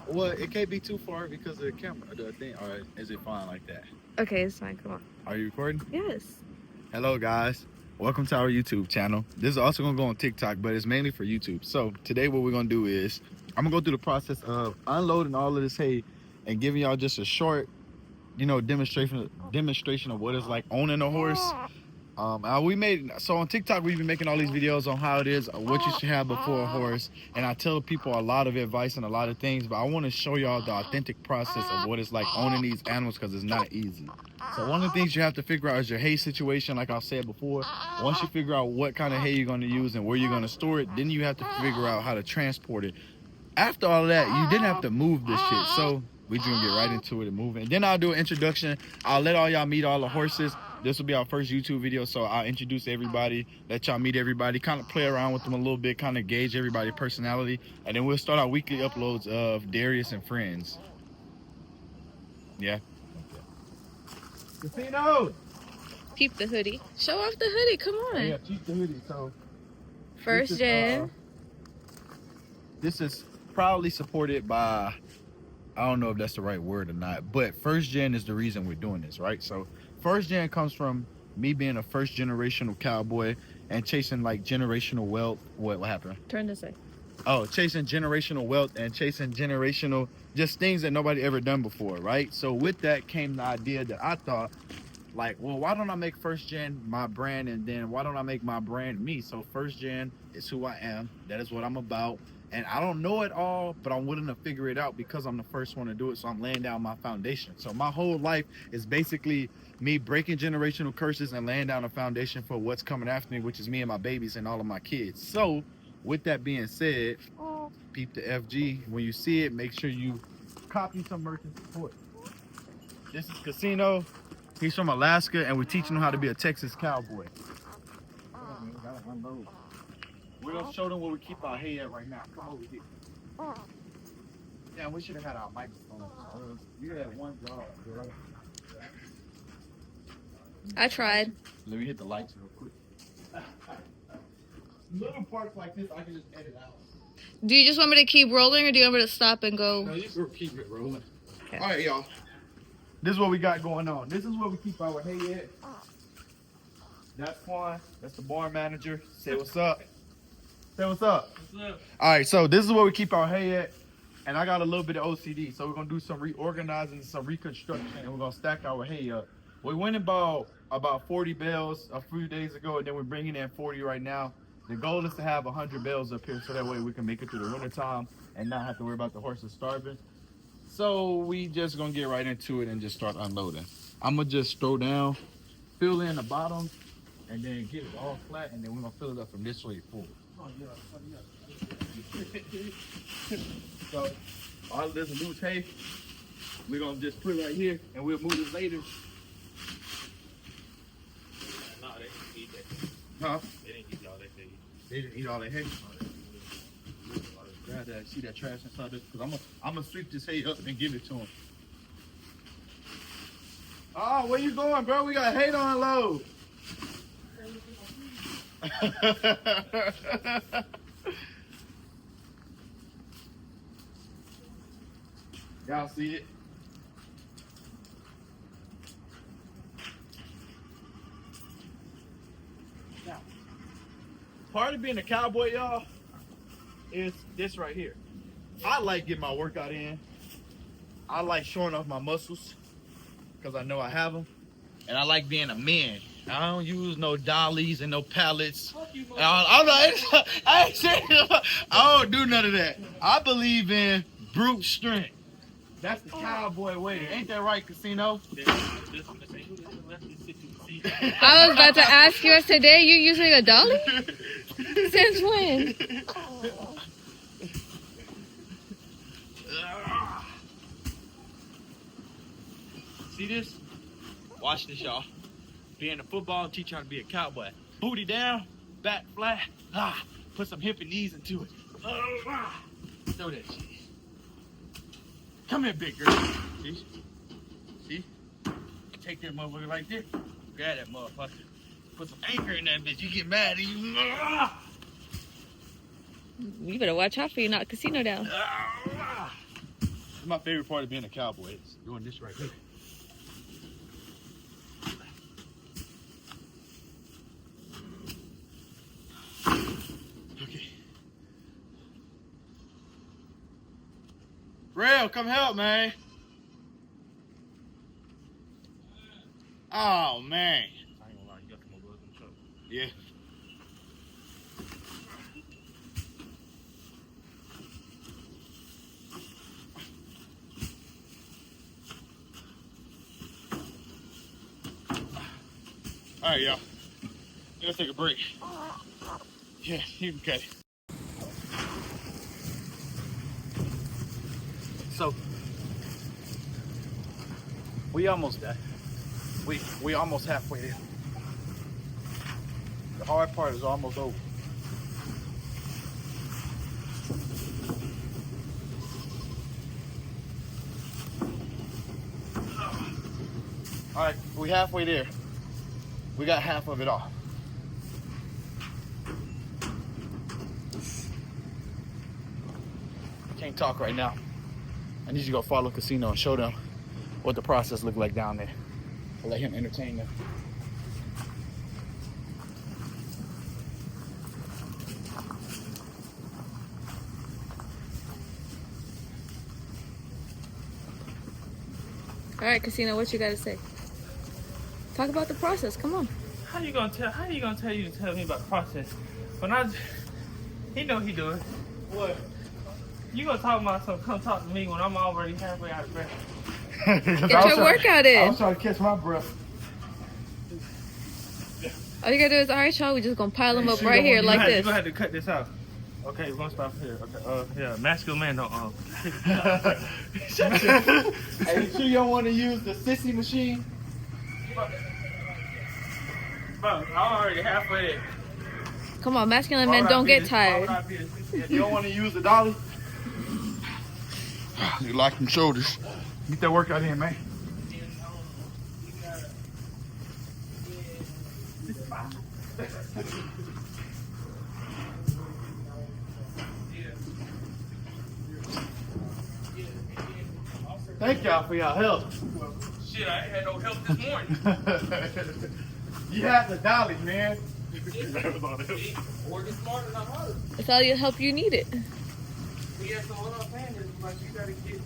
Well, it can't be too far because of the camera, the thing. Or is it fine like that? Okay, it's fine. Come on. Are you recording? Yes. Hello, guys. Welcome to our YouTube channel. This is also gonna go on TikTok, but it's mainly for YouTube. So today, what we're gonna do is I'm gonna go through the process of unloading all of this hay and giving y'all just a short, demonstration of what it's like owning a horse. We made so on TikTok we've been making all these videos on how it is, what you should have before a horse, and I tell people a lot of advice and a lot of things, but I want to show y'all the authentic process of what it's like owning these animals because it's not easy. So one of the things you have to figure out is your hay situation. Like I said before, once you figure out what kind of hay you're going to use and where you're going to store it, then you have to figure out how to transport it. After all of that, you didn't have to move this shit, so we just gonna get right into it and move it. And then I'll do an introduction. I'll let all y'all meet all the horses. This will be our first YouTube video, so I'll introduce everybody, let y'all meet everybody, kind of play around with them a little bit, kind of gauge everybody's personality, and then we'll start our weekly uploads of Darius and Friends. Yeah. Casino! Peep the hoodie. Show off the hoodie. Come on. Yeah, keep the hoodie. So FirstGen. this is proudly supported by, I don't know if that's the right word or not, but FirstGen is the reason we're doing this, right? So FirstGen comes from me being a first generational cowboy and chasing like generational wealth. What happened? Turn this way. Oh, chasing generational wealth and chasing generational, just things that nobody ever done before, right? So with that came the idea that I thought, like, well, why don't I make FirstGen my brand, and then why don't I make my brand me? So FirstGen is who I am. That is what I'm about. And I don't know it all, but I'm willing to figure it out because I'm the first one to do it. So I'm laying down my foundation. So my whole life is basically me breaking generational curses and laying down a foundation for what's coming after me, which is me and my babies and all of my kids. So with that being said, peep the FG. When you see it, make sure you copy some merchant support. This is Casino. He's from Alaska, and we're teaching him how to be a Texas cowboy. We're gonna show them where we keep our hay at right now. Come over here. Damn, we should have had our microphone. You had one job, girl. I tried. Let me hit the lights real quick. Little parts like this, I can just edit out. Do you just want me to keep rolling, or do you want me to stop and go? No, you can keep it rolling. Okay. All right, y'all. This is what we got going on. This is where we keep our hay at. That's Quan. That's the barn manager. Say what's up. Say what's up. What's up? All right, so this is where we keep our hay at, and I got a little bit of OCD, so we're gonna do some reorganizing, some reconstruction, and we're gonna stack our hay up. We went and bought about 40 bales a few days ago, and then we're bringing in 40 right now. The goal is to have 100 bales up here, so that way we can make it through the winter time and not have to worry about the horses starving. So we just gonna get right into it and just start unloading. I'm gonna just throw down, fill in the bottom, and then get it all flat, and then we're gonna fill it up from this way forward. So all of this loose hay, we're gonna just put right here, and we'll move it later. No, they didn't eat that. Huh? They didn't eat all that thing. They didn't eat all that hay. Grab that, see that trash inside this, because I'm gonna sweep this hay up and give it to him. Oh, where you going, bro? We got hay to unload. Y'all see it? Now, part of being a cowboy, y'all, is this right here. I like getting my workout in. I like showing off my muscles because I know I have them. And I like being a man. I don't use no dollies and no pallets. I'm like, I ain't saying, I don't do none of that. I believe in brute strength. That's the cowboy way. Ain't that right, Casino? I was about to ask you, today you using a dolly? Since when? See this? Watch this, y'all. Being a football, teach you how to be a cowboy. Booty down, back flat. Put some hip and knees into it. Throw that shit. Come here, big girl. See? See? Take that motherfucker like this. Grab that motherfucker. Put some anchor in that bitch. You get mad and you. You better watch out for you knock Casino down. my favorite part of being a cowboy. Is doing this right here. Okay. Rail, come help, man. Oh, man. I ain't gonna lie, you got some more blood in the truck. Yeah. All right, y'all. Let's take a break. Yeah, you can cut it. So, we almost done. We almost halfway there. The hard part is almost over. All right, we halfway there. We got half of it off. Can't talk right now. I need you to go follow Casino and show them what the process looked like down there. I'll let him entertain them. All right, Casino, what you got to say? Talk about the process. Come on. How you gonna tell you to tell me about the process? When he know he doing. What? You gonna talk about something, come talk to me when I'm already halfway out of breath. Get your workout in. I was trying to catch my breath. All you gotta do is, all right, y'all, we just gonna pile them up right here like You're this. gonna have to cut this out. Okay, we're gonna stop here. Okay, yeah, masculine man don't Hey, you sure you don't want to use the sissy machine? Bro, I'm already halfway there. Come on, masculine men don't get tired. You don't want to use the dolly? You like them shoulders. Get that workout in, man. Thank y'all for y'all help. Shit, I ain't had no help this morning. You had the dolly, man. Working smarter, not harder. That's all the help you needed. Yeah, so what I'm saying is, like, you gotta get,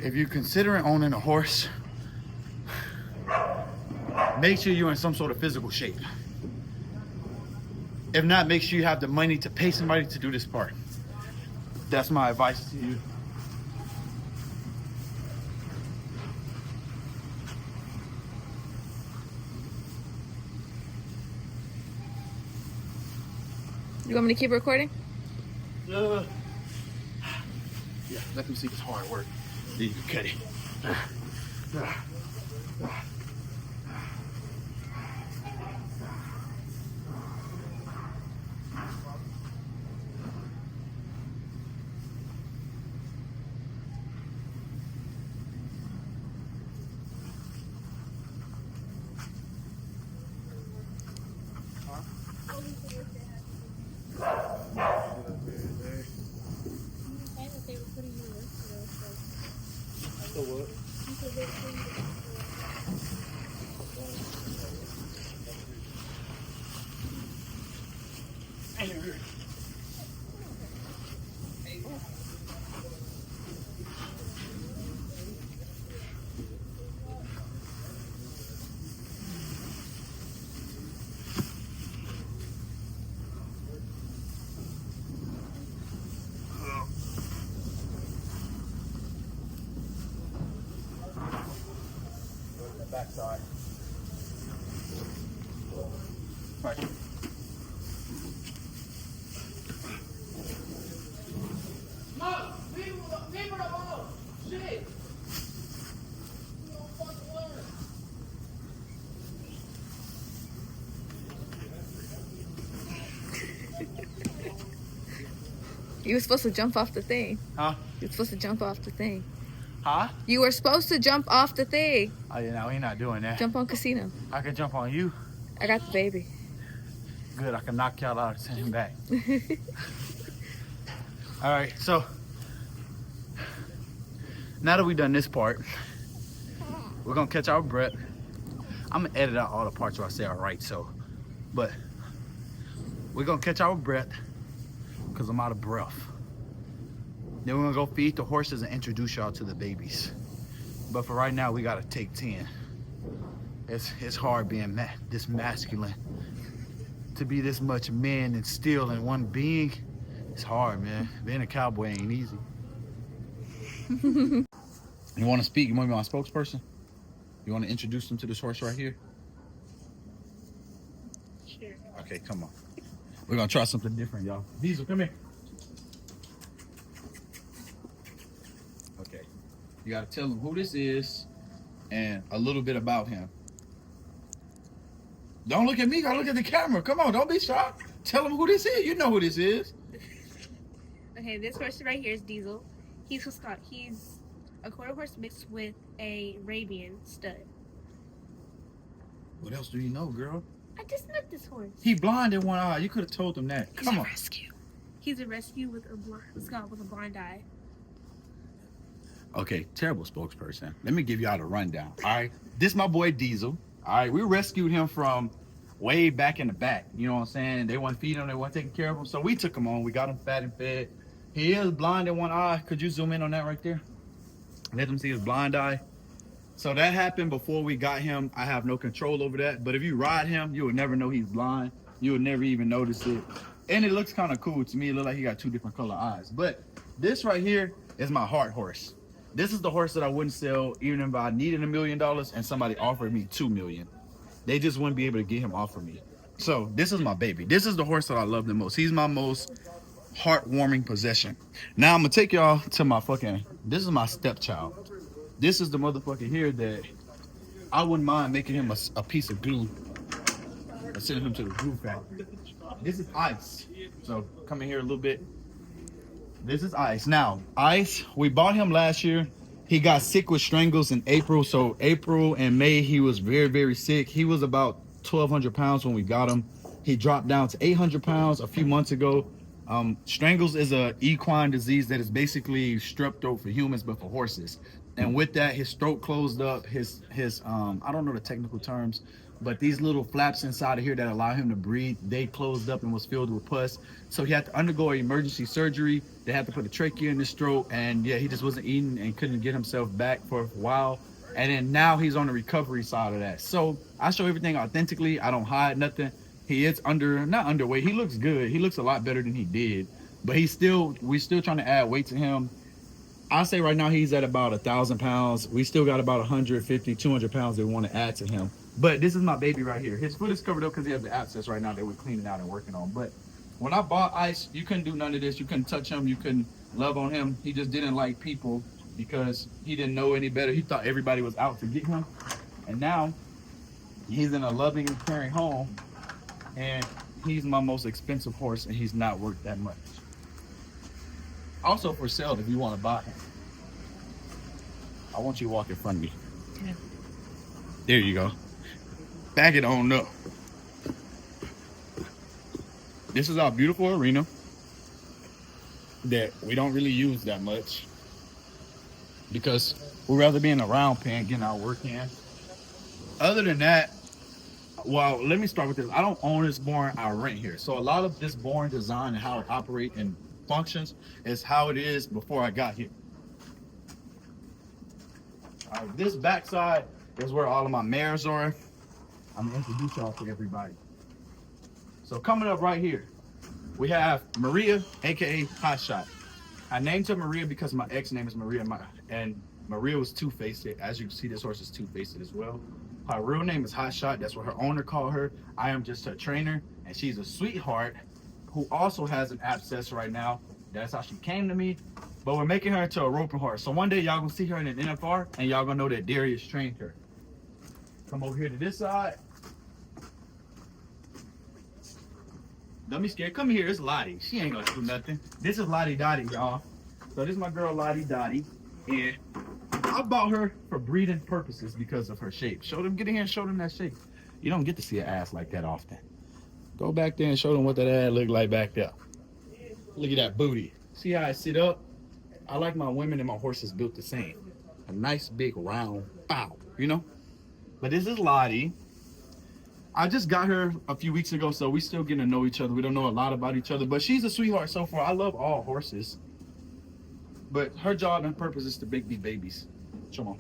If you're considering owning a horse, make sure you're in some sort of physical shape. If not, make sure you have the money to pay somebody to do this part. That's my advice to you. You want me to keep recording? Yeah, let them see this hard work. Then you can cut it. so what? Backside. Right. You were supposed to jump off the thing. Huh? You were supposed to jump off the thing. Huh? You were supposed to jump off the thing. Oh, yeah, no, we're not doing that. Jump on casino. I can jump on you. I got the baby. Good, I can knock y'all out and send him back. All right, so now that we've done this part, we're gonna catch our breath. I'm gonna edit out all the parts where I say all right, so, but we're gonna catch our breath because I'm out of breath. Then we're gonna go feed the horses and introduce y'all to the babies. But for right now, we gotta take 10. It's hard being this masculine. To be this much man and still in one being, it's hard, man. Being a cowboy ain't easy. You want to speak? You want to be my spokesperson? You want to introduce them to this horse right here? Sure. Okay, come on. We're going to try something different, y'all. Diesel, come here. Okay. You got to tell them who this is and a little bit about him. Don't look at me. Gotta look at the camera. Come on, don't be shy. Tell them who this is. You know who this is. Okay, this horse right here is Diesel. He's a quarter horse mixed with a Arabian stud. What else do you know, girl? I just met this horse. He blind in one eye. You could have told them that. Come on. Rescue. He's a rescue with a blind eye. Okay, terrible spokesperson. Let me give y'all the rundown. All right, this my boy Diesel. All right, we rescued him from way back in the back. You know what I'm saying? They weren't feeding him, they weren't taking care of him. So we took him on. We got him fat and fed. He is blind in one eye. Could you zoom in on that right there? Let them see his blind eye. So that happened before we got him. I have no control over that. But if you ride him, you would never know he's blind. You would never even notice it. And it looks kind of cool to me. It looks like he got 2 different color eyes. But this right here is my heart horse. This is the horse that I wouldn't sell even if I needed $1 million and somebody offered me $2 million. They just wouldn't be able to get him off of me. So this is my baby. This is the horse that I love the most. He's my most heartwarming possession. Now I'm gonna take y'all to this is my stepchild. This is the motherfucker here that I wouldn't mind making him a piece of glue and sending him to the glue factory. This is Ice. So come in here a little bit. This is Ice. Now, Ice, we bought him last year. He got sick with strangles in April. So April and May, he was very, very sick. He was about 1,200 pounds when we got him. He dropped down to 800 pounds a few months ago. Strangles is a equine disease that is basically strep throat for humans, but for horses. And with that, his throat closed up. His I don't know the technical terms, but these little flaps inside of here that allow him to breathe, they closed up and was filled with pus. So he had to undergo emergency surgery. They had to put a trachea in his throat, and yeah, he just wasn't eating and couldn't get himself back for a while. And then now he's on the recovery side of that. So I show everything authentically. I don't hide nothing. He is not underweight. He looks good. He looks a lot better than he did, but we're still trying to add weight to him. I say right now he's at about 1,000 pounds. We still got about 150, 200 pounds that we want to add to him. But this is my baby right here. His foot is covered up because he has the abscess right now that we're cleaning out and working on. But when I bought Ice, you couldn't do none of this. You couldn't touch him. You couldn't love on him. He just didn't like people because he didn't know any better. He thought everybody was out to get him. And now he's in a loving and caring home. And he's my most expensive horse, and he's not worth that much. Also for sale if you want to buy him. I want you to walk in front of me. Yeah. There you go. Back it on up. This is our beautiful arena that we don't really use that much because we'd rather be in a round pen getting our work in. Other than that, well, let me start with this. I don't own this barn, I rent here. So a lot of this barn design and how it operates and functions is how it is before I got here. This backside is where all of my mares are. I'm gonna introduce y'all to everybody. So coming up right here, we have Maria, aka Hot Shot. I named her Maria because my ex name is Maria, and Maria was two-faced. As you can see, this horse is two-faced as well. Her real name is Hot Shot. That's what her owner called her. I am just her trainer, and she's a sweetheart who also has an abscess right now. That's how she came to me. But we're making her into a roping horse. So one day y'all gonna see her in an NFR, and y'all gonna know that Darius trained her. Come over here to this side. Don't be scared. Come here. It's Lottie. She ain't gonna do nothing. This is Lottie Dottie, y'all. So this is my girl Lottie Dottie. And I bought her for breeding purposes because of her shape. Show them, get in here and show them that shape. You don't get to see an ass like that often. Go back there and show them what that ass look like back there. Look at that booty. See how I sit up? I like my women and my horses built the same. A nice big round bow, you know? But this is Lottie. I just got her a few weeks ago, so we still getting to know each other. We don't know a lot about each other, but she's a sweetheart so far. I love all horses. But her job and purpose is to make these babies. Come on.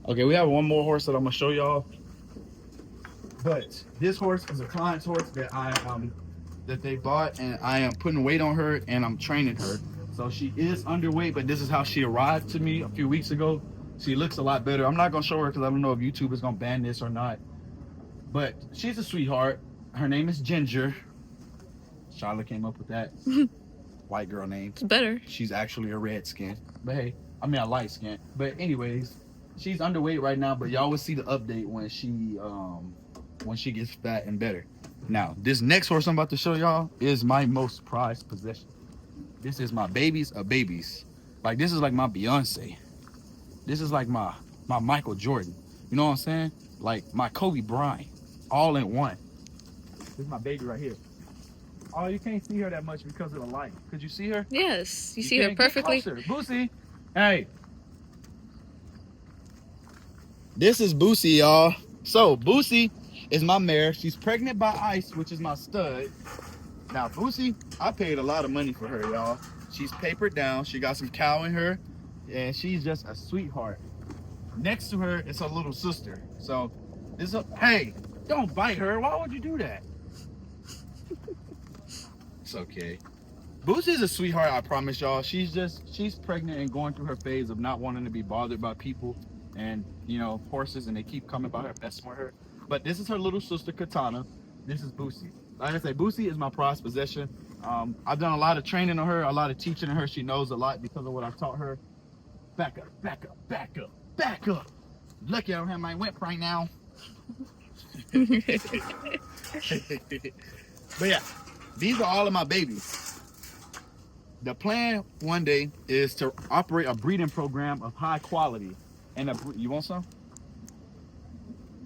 Okay, we have one more horse that I'm gonna show y'all. But this horse is a client's horse that that they bought, and I am putting weight on her and I'm training her. So she is underweight, but this is how she arrived to me a few weeks ago. She looks a lot better. I'm not gonna show her because I don't know if YouTube is gonna ban this or not. But she's a sweetheart. Her name is Ginger. Charlotte came up with that white girl name. It's better. She's actually a red skin. But hey, I mean a light skin. But anyways, she's underweight right now, but y'all will see the update when she gets fat and better. Now, this next horse I'm about to show y'all is my most prized possession. This is my babies of babies. Like, this is like my Beyonce. This is like my Michael Jordan. You know what I'm saying? Like my Kobe Bryant. All in one. This is my baby right here. Oh, you can't see her that much because of the light. Could you see her? Yes, you see her can't get perfectly. closer. Boosie. Hey. This is Boosie, y'all. So, Boosie is my mare. She's pregnant by Ice, which is my stud. Now, Boosie, I paid a lot of money for her, y'all. She's papered down. She got some cow in her. And she's just a sweetheart. Next to her is her little sister. So, this is hey, don't bite her. Why would you do that? It's okay. Boosie's a sweetheart, I promise y'all. She's pregnant and going through her phase of not wanting to be bothered by people and, you know, horses, and they keep coming by her, messing with her. But this is her little sister, Katana. This is Boosie. Like I say, Boosie is my prized possession. I've done a lot of training on her, a lot of teaching on her. She knows a lot because of what I've taught her. Back up, back up, back up, back up. Lucky I don't have my whip right now. But yeah, these are all of my babies. The plan one day is to operate a breeding program of high quality. And you want some?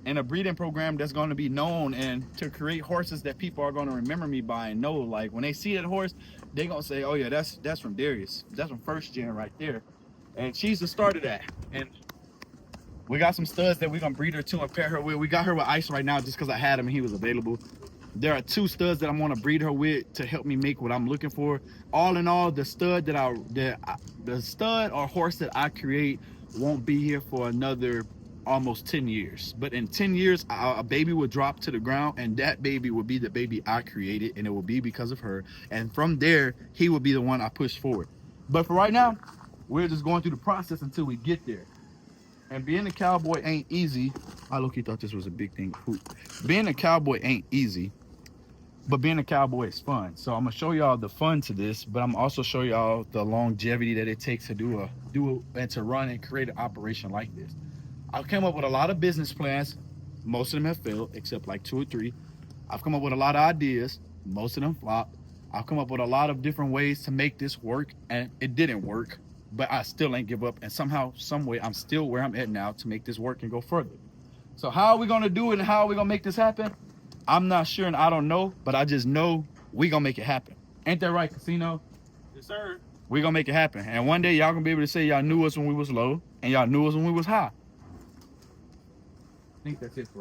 And a breeding program that's going to be known and to create horses that people are going to remember me by and know. Like when they see that horse, they're going to say, oh yeah, that's from Darius. That's from FirstGen right there. And she's the start of that. And we got some studs that we're going to breed her to and pair her with. We got her with Ice right now just because I had him and he was available. There are 2 studs that I'm going to breed her with to help me make what I'm looking for. All in all, the stud the stud or horse that I create won't be here for another almost 10 years. But in 10 years, a baby will drop to the ground, and that baby will be the baby I created, and it will be because of her. And from there, he will be the one I push forward. But for right now, we're just going through the process until we get there. And being a cowboy ain't easy. I low-key thought this was a big thing. Being a cowboy ain't easy, but being a cowboy is fun. So I'm gonna show y'all the fun to this, but I'm also show y'all the longevity that it takes to do and to run and create an operation like this. I've come up with a lot of business plans. Most of them have failed, except like 2 or 3. I've come up with a lot of ideas. Most of them flopped. I've come up with a lot of different ways to make this work, and it didn't work. But I still ain't give up, and somehow, some way, I'm still where I'm at now to make this work and go further. So how are we gonna do it and how are we gonna make this happen? I'm not sure and I don't know, but I just know we gonna make it happen. Ain't that right, Casino? Yes, sir. We gonna make it happen. And one day y'all gonna be able to say y'all knew us when we was low and y'all knew us when we was high. I think that's it for